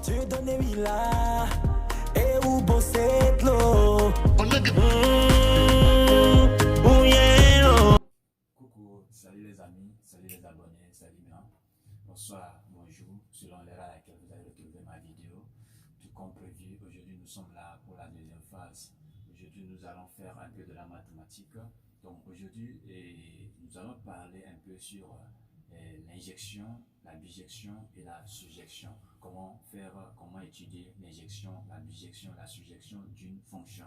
Tu donnes là et où bosser l'eau. Coucou, salut les amis, salut les abonnés, salut bien. Bonsoir, bonjour, selon l'heure à laquelle vous allez retrouver ma vidéo. Tout comme prévu, aujourd'hui nous sommes là pour la deuxième phase. Aujourd'hui nous allons faire un peu de la mathématique. Donc aujourd'hui nous allons parler un peu sur l'injection, la bijection et la surjection. Comment étudier l'injection, la bijection, la surjection d'une fonction.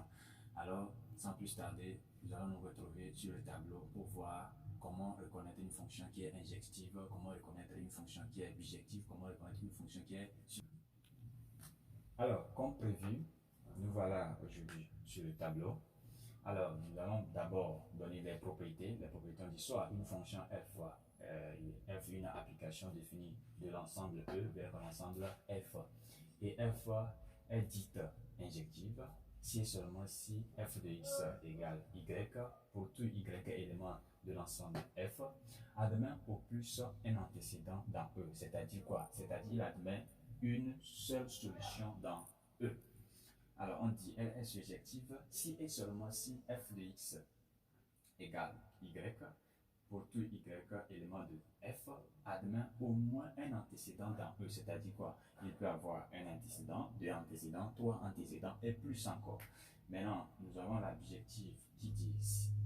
Alors, sans plus tarder, nous allons nous retrouver sur le tableau pour voir comment reconnaître une fonction qui est injective, comment reconnaître une fonction qui est bijective, comment reconnaître une fonction qui est... Alors, comme prévu, nous voilà aujourd'hui sur le tableau. Alors, nous allons d'abord donner les propriétés. Les propriétés, on dit soit une fonction f, f une application définie de l'ensemble E vers l'ensemble f. Et f est dite injective si et seulement si f de x égale y pour tout y élément de l'ensemble f, admet au plus un antécédent dans E. C'est-à-dire quoi? C'est-à-dire il admet une seule solution dans E. Alors on dit elle est surjective si et seulement si f de x égale y pour tout y élément de f admet au moins un antécédent dans E. C'est-à-dire quoi? Il peut avoir un antécédent, deux antécédents, trois antécédents et plus encore. Maintenant, nous avons la bijective qui dit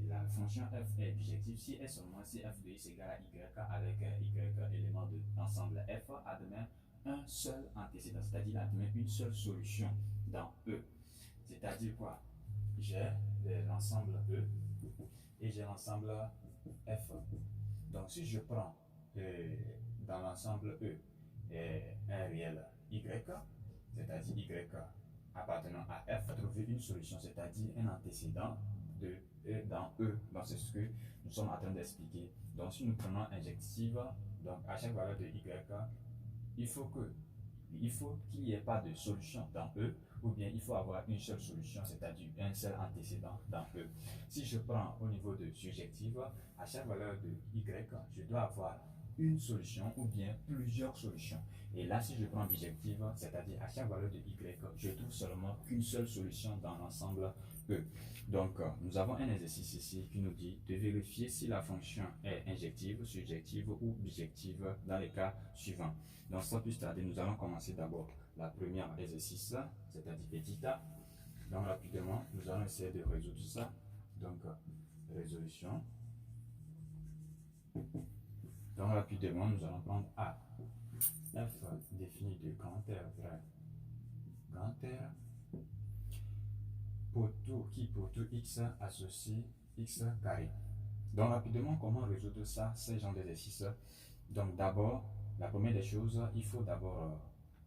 la fonction f est bijective si et seulement si f de x égale à y avec y élément de l'ensemble f admet un seul antécédent, c'est-à-dire admet une seule solution dans E. C'est-à-dire quoi? J'ai l'ensemble E et j'ai l'ensemble F. Donc si je prends dans l'ensemble E un réel Y, c'est-à-dire Y appartenant à F, trouver une solution, c'est-à-dire un antécédent de E dans E. Donc c'est ce que nous sommes en train d'expliquer. Donc si nous prenons injective, donc à chaque valeur de Y, il faut qu'il n'y ait pas de solution dans E, ou bien il faut avoir une seule solution, c'est-à-dire un seul antécédent dans E. Si je prends au niveau de surjective, à chaque valeur de Y, je dois avoir une solution ou bien plusieurs solutions. Et là, si je prends bijective, c'est-à-dire à chaque valeur de Y, je trouve seulement qu'une seule solution dans l'ensemble E. Donc, nous avons un exercice ici qui nous dit de vérifier si la fonction est injective, surjective ou bijective dans les cas suivants. Donc, sans plus tarder, nous allons commencer d'abord la première exercice, c'est-à-dire petit a. Donc, rapidement, nous allons essayer de résoudre ça. Donc, résolution. Donc, rapidement, nous allons prendre A. F défini de grand R vrai grand R pour tout x associe x carré. Donc, rapidement, comment résoudre ça, ces genres d'exercices? Donc, d'abord, la première des choses, il faut d'abord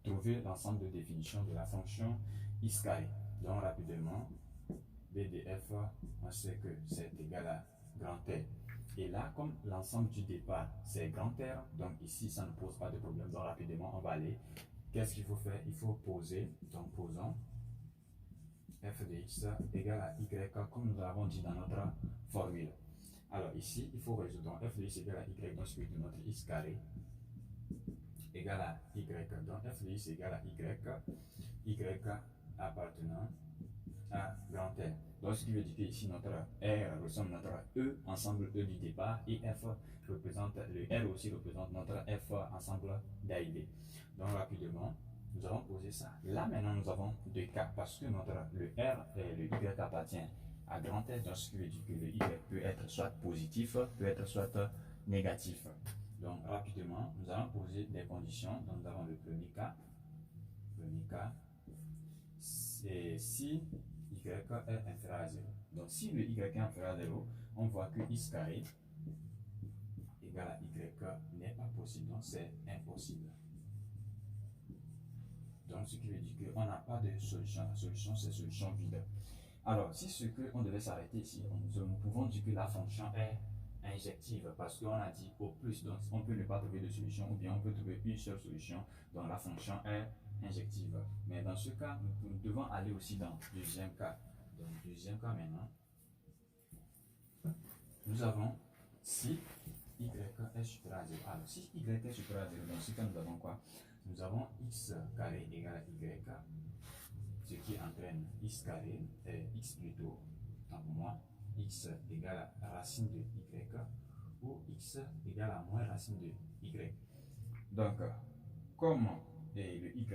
trouver l'ensemble de définition de la fonction x carré. Donc, rapidement, b de f, on sait que c'est égal à grand R. Et là, comme l'ensemble du départ, c'est grand R, donc ici, ça ne pose pas de problème. Donc, rapidement, on va aller. Qu'est-ce qu'il faut faire? Il faut poser. Donc, posons f de x égale à y, comme nous l'avons dit dans notre formule. Alors, ici, il faut résoudre. Donc, f de x égale à y, donc celui de notre x carré égale à y. Donc, f de x égale à y appartenant à grand R. Donc, ce qui veut dire que ici, notre R ressemble à notre E, ensemble E du départ, et F représente, le R aussi représente notre F, ensemble d'arrivée. Donc, rapidement, nous allons poser ça. Là, maintenant, nous avons deux cas, parce que le R et le Y appartient à grand R, donc ce qui veut dire que le Y peut être soit positif, peut être soit négatif. Donc, rapidement, nous allons poser des conditions. Donc, nous avons le premier cas. C'est si y est inférieur à 0. Donc, si le y est inférieur à 0, on voit que x carré égale à y n'est pas possible. Donc, c'est impossible. Donc, ce qui veut dire qu'on n'a pas de solution. La solution, c'est solution vide. Alors, si ce qu'on devait s'arrêter ici, nous pouvons dire que la fonction est injective parce qu'on a dit au plus. Donc, on peut ne pas trouver de solution ou bien on peut trouver une seule solution. Donc, la fonction est injective. Mais dans ce cas, nous devons aller aussi dans le deuxième cas. Donc, deuxième cas maintenant, nous avons si y est supérieur à 0. Alors, si y est supérieur à 0, dans ce cas, nous avons quoi? Nous avons x carré égale à y, ce qui entraîne x carré, x plutôt, donc moins x égale à racine de y, ou x égale à moins racine de y. Donc, comme le y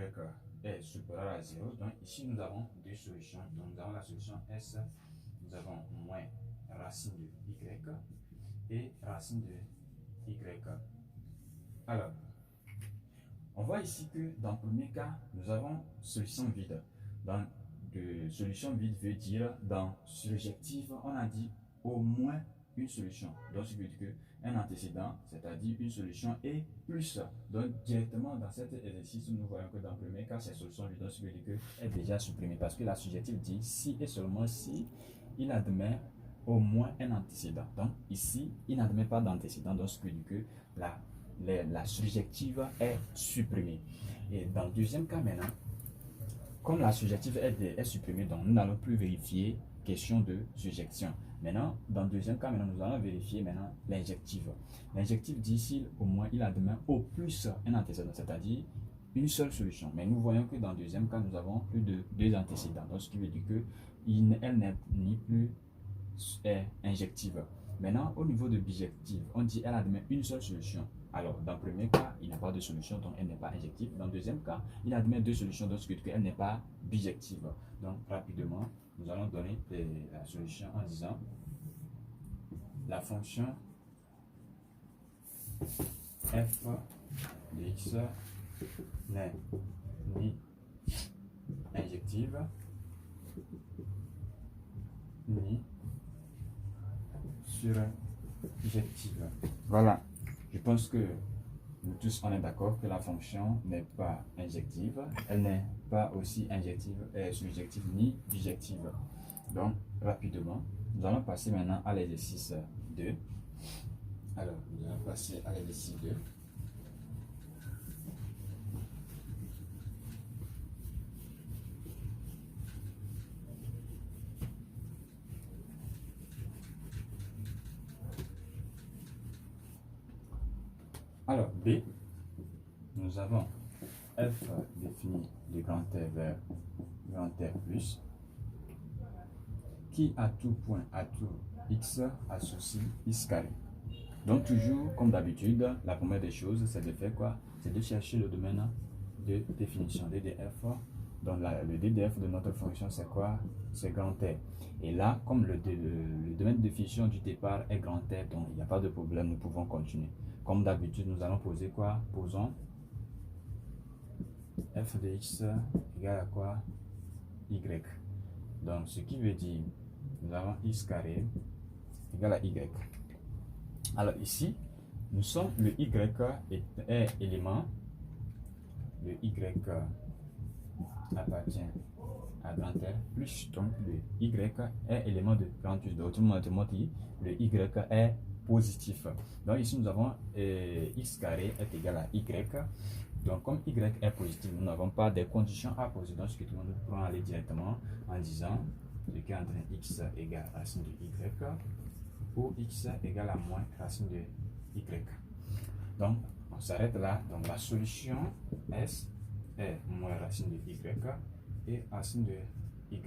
est supérieur à 0, donc ici nous avons deux solutions. Donc nous avons la solution S, nous avons moins racine de y et racine de y. Alors, on voit ici que dans le premier cas, nous avons solution vide. Dans de solution vide veut dire dans surjective, on a dit au moins une solution. Donc, ce qui veut dire qu'un antécédent, c'est-à-dire une solution et plus. Donc, directement dans cet exercice, nous voyons que dans le premier cas, c'est solution vide. Donc, ce qui veut dire qu'elle est déjà supprimée parce que la surjective dit si et seulement si il admet au moins un antécédent. Donc, ici, il n'admet pas d'antécédent. Donc, ce qui veut dire que la surjective est supprimée. Et dans le deuxième cas maintenant, comme la surjective est supprimée, donc nous n'allons plus vérifier question de surjection. Maintenant, dans le deuxième cas, nous allons vérifier maintenant l'injective. L'injective dit si au moins il admet au plus un antécédent, c'est-à-dire une seule solution. Mais nous voyons que dans le deuxième cas, nous avons plus de deux antécédents. Donc, ce qui veut dire qu'elle n'est ni plus injective. Maintenant, au niveau de bijective, on dit elle admet une seule solution. Alors, dans le premier cas, il n'y a pas de solution, donc elle n'est pas injective. Dans le deuxième cas, il admet deux solutions, donc ce qui veut dire qu'elle n'est pas bijective. Donc, rapidement, nous allons donner la solution en disant la fonction f de x n'est ni injective ni surjective. Voilà. Je pense que nous tous on est d'accord que la fonction n'est pas injective, elle n'est pas aussi injective, surjective ni bijective. Donc, rapidement, nous allons passer maintenant à l'exercice 2. Alors, nous allons passer à l'exercice 2. Alors, B, nous avons f défini de grand R vers grand R plus, qui à tout point, à tout x, associe x carré. Donc, toujours, comme d'habitude, la première des choses, c'est de faire quoi? C'est de chercher le domaine de définition, DDF. Donc, le DDF de notre fonction, c'est quoi? C'est grand R. Et là, comme le domaine de définition du départ est grand R, donc il n'y a pas de problème, nous pouvons continuer. Comme d'habitude, nous allons poser quoi? Posons f de x égale à quoi? Y. Donc, ce qui veut dire, nous avons x carré égale à y. Alors ici, nous sommes le y est élément, le y appartient à grand R, plus donc le y est élément de grand U. Autrement dit, le y est positif. Donc ici nous avons x carré est égal à y. Donc comme y est positif, nous n'avons pas de conditions à poser. Donc ce que nous pouvons aller directement en disant ce qui est entre x égale à racine de y ou x égale à moins racine de y. Donc on s'arrête là. Donc la solution S est moins racine de y et racine de y.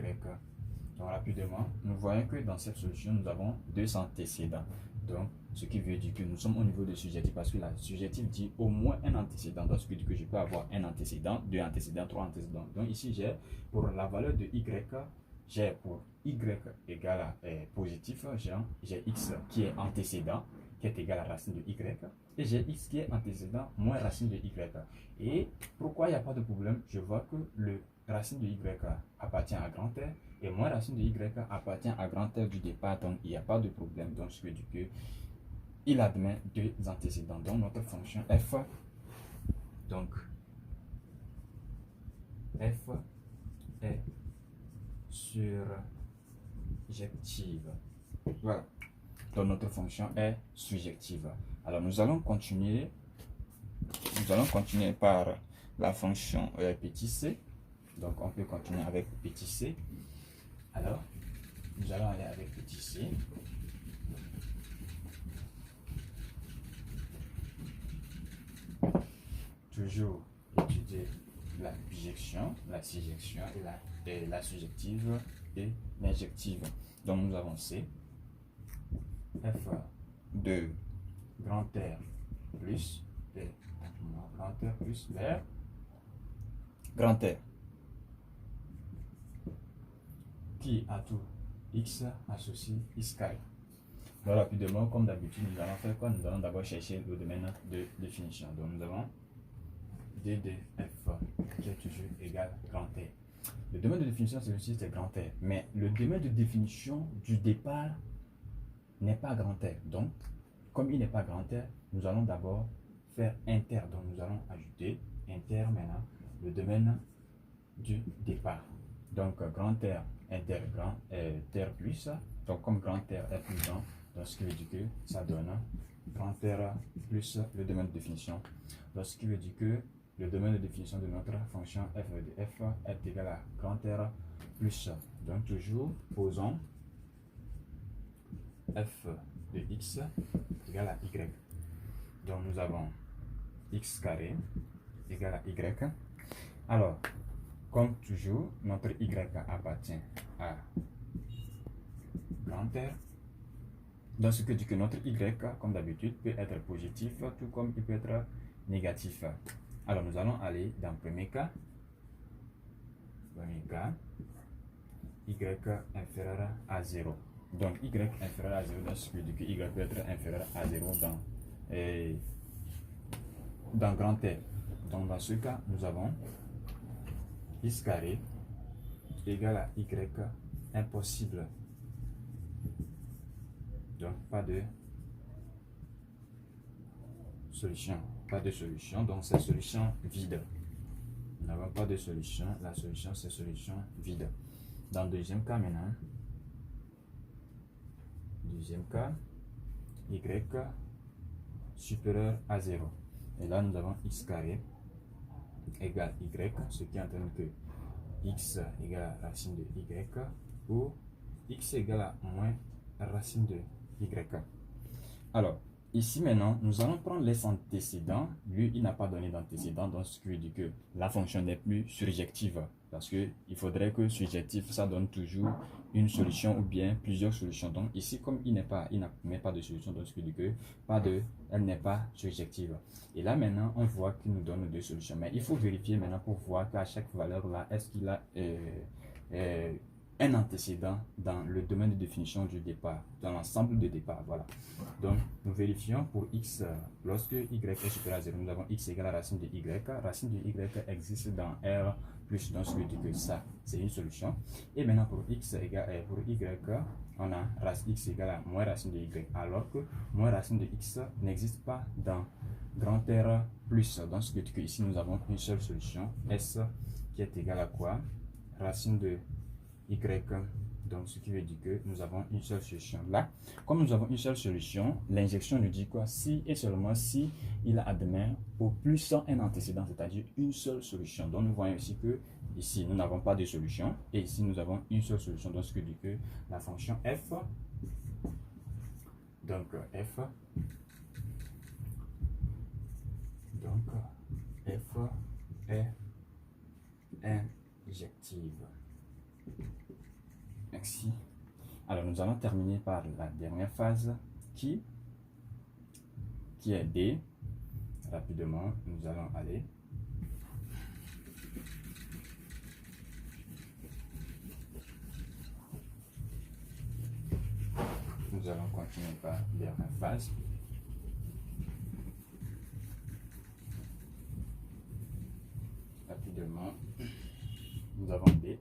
Donc rapidement, nous voyons que dans cette solution, nous avons deux antécédents. Donc, ce qui veut dire que nous sommes au niveau de surjectif parce que la surjective dit au moins un antécédent. Donc, ce qui veut dire que je peux avoir un antécédent, deux antécédents, trois antécédents. Donc, ici, j'ai pour la valeur de y, j'ai pour y égale à positif, j'ai x qui est antécédent, qui est égal à racine de y, et j'ai x qui est antécédent moins racine de y. Et pourquoi il n'y a pas de problème? Je vois que le racine de y appartient à grand R et moins racine de y appartient à grand R du départ, donc il n'y a pas de problème. Donc, ce qui veut dire que il admet deux antécédents. Donc, notre fonction f, donc f est surjective. Voilà. Donc, notre fonction est surjective. Alors, nous allons continuer par la fonction petit c. Donc, on peut continuer avec petit c. Alors, nous allons aller avec petit c. toujours étudier la bijection, la surjection et la surjective et l'injective. Donc nous avons C, F de grand R plus et grand R plus vers grand R qui a tout X associé X carré. Donc rapidement, comme d'habitude, nous allons faire quoi? Nous allons d'abord chercher le domaine de définition. Donc nous avons D de F qui est toujours égal grand R. Le domaine de définition, celui-ci, c'est grand R. Mais le domaine de définition du départ n'est pas grand R. Donc, comme il n'est pas grand R, nous allons d'abord faire inter. Donc, nous allons ajouter inter maintenant le domaine du départ. Donc, grand R, inter, grand R plus. Donc, comme grand R est plus grand, donc ce qui veut dire que ça donne grand R plus le domaine de définition. Donc, ce qui veut dire que le domaine de définition de notre fonction f de f est égal à grand R plus. Donc, toujours posons f de x égale à y. Donc, nous avons x carré égale à y. Alors, comme toujours, notre y appartient à grand R. Donc, ce que dit que notre y, comme d'habitude, peut être positif, tout comme il peut être négatif. Alors, nous allons aller dans le premier cas. Y inférieur à 0. Donc, y inférieur à 0, donc ce qui veut dire que y peut être inférieur à 0 dans grand R. Donc, dans ce cas, nous avons x carré égale à y impossible. Donc, pas de solution. Pas de solution, donc c'est solution vide. Nous n'avons pas de solution. La solution, c'est solution vide. Dans le deuxième cas maintenant, deuxième cas, y supérieur à 0. Et là, nous avons x carré égale y, ce qui entraîne que x égale à racine de y ou x égale à moins racine de y. Alors, ici maintenant, nous allons prendre les antécédents. Lui, il n'a pas donné d'antécédents, donc ce qui veut dire que la fonction n'est plus surjective. Parce qu'il faudrait que surjectif, ça donne toujours une solution ou bien plusieurs solutions. Donc ici, comme il n'a pas de solution, donc ce qui veut dire que elle n'est pas surjective. Et là maintenant, on voit qu'il nous donne deux solutions. Mais il faut vérifier maintenant pour voir qu'à chaque valeur là, est-ce qu'il a un antécédent dans le domaine de définition du départ, dans l'ensemble de départ. Voilà. Donc, nous vérifions pour x, lorsque y est supérieur à 0, nous avons x égale à racine de y. Racine de y existe dans R plus, donc ce qui veut dire que ça, c'est une solution. Et maintenant, pour x égale, pour y, on a x égale à moins racine de y, alors que moins racine de x n'existe pas dans grand R plus. Donc, ce qui veut dire qu'ici, nous avons une seule solution, s, qui est égale à quoi? Racine de y, donc ce qui veut dire que nous avons une seule solution là. Comme nous avons une seule solution, l'injection nous dit quoi? Si et seulement si il admet au plus un antécédent, c'est-à-dire une seule solution. Donc nous voyons ici que ici nous n'avons pas de solution et ici nous avons une seule solution. Donc ce qui veut dire que la fonction f, donc f est injective. Merci. Alors, nous allons terminer par la dernière phase qui est D. Rapidement, nous allons aller. Nous allons continuer par la dernière phase. Rapidement, nous avons D.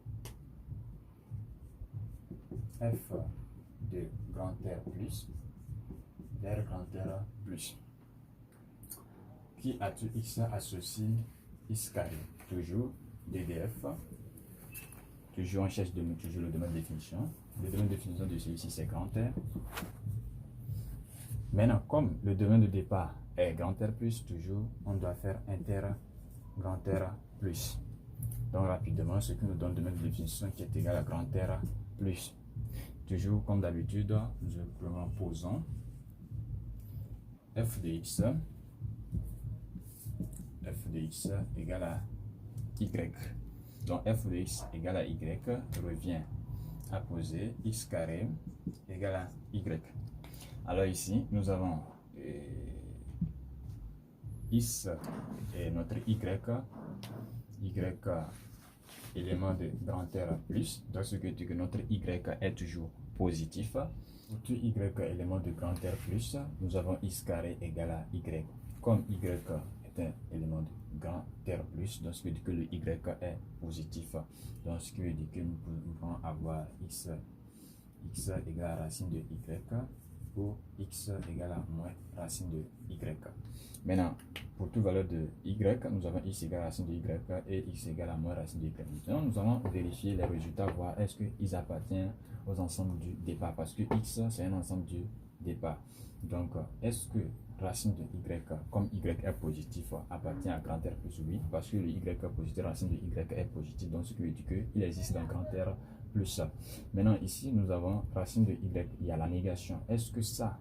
F de grand R plus vers grand R plus qui a tout x associe x carré, toujours DDF, toujours on cherche toujours le domaine de définition. Le domaine de définition de celui-ci c'est grand R. Maintenant, comme le domaine de départ est grand R plus, toujours on doit faire inter grand R plus. Donc rapidement, ce qui nous donne le domaine de définition qui est égal à grand R plus. Toujours comme d'habitude, nous posons f de x f de x égale à y. Donc f de x égale à y revient à poser x carré égale à y. Alors ici, nous avons x et notre y élément de grand R plus, donc ce qui dit que notre y est toujours positif. Pour tout y élément de grand R plus, nous avons x carré égale à y. Comme y est un élément de grand R plus, donc ce qui dit que le y est positif. Donc ce qui veut dire que nous pouvons avoir x égale à racine de y ou x égale à moins racine de y. Maintenant, pour toute valeur de y, nous avons x égale à racine de y et x égale à moins racine de y. Maintenant, nous allons vérifier les résultats, voir est-ce qu'ils appartiennent aux ensembles du départ, parce que x, c'est un ensemble du départ. Donc, est-ce que racine de y, comme y est positif, appartient à grand R plus? Oui, parce que le y est positif, racine de y est positif, donc ce qui veut dire qu'il existe un grand R plus. Maintenant, ici, nous avons racine de y, il y a la négation. Est-ce que ça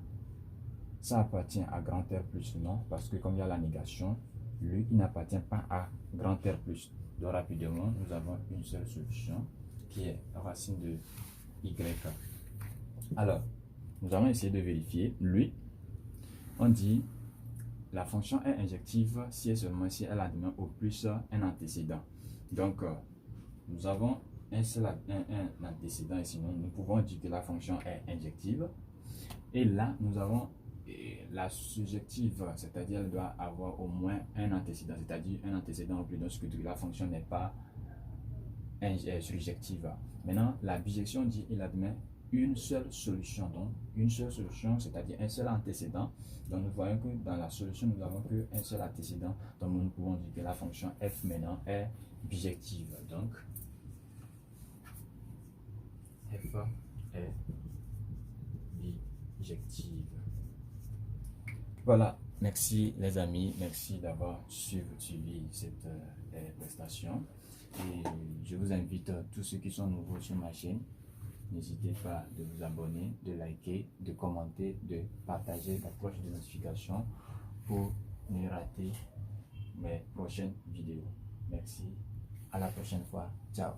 appartient à grand R plus? Non, parce que comme il y a la négation, lui, il n'appartient pas à grand R plus. Donc, rapidement, nous avons une seule solution qui est racine de y. Alors, nous allons essayer de vérifier. Lui, on dit la fonction est injective si et seulement si elle admet au plus un antécédent. Donc, nous avons un seul un antécédent et sinon nous pouvons dire que la fonction est injective. Et là, nous avons la surjective, c'est-à-dire elle doit avoir au moins un antécédent, c'est-à-dire un antécédent au plus, donc ce que la fonction n'est pas surjective. Maintenant, la bijection dit qu'il admet une seule solution, donc une seule solution, c'est-à-dire un seul antécédent. Donc nous voyons que dans la solution, nous n'avons qu'un seul antécédent, donc nous pouvons dire que la fonction f maintenant est bijective. Donc f est bijective. Voilà, merci les amis, merci d'avoir suivi cette prestation. Et je vous invite, tous ceux qui sont nouveaux sur ma chaîne, n'hésitez pas de vous abonner, de liker, de commenter, de partager la cloche de notification pour ne rater mes prochaines vidéos. Merci, à la prochaine fois, ciao.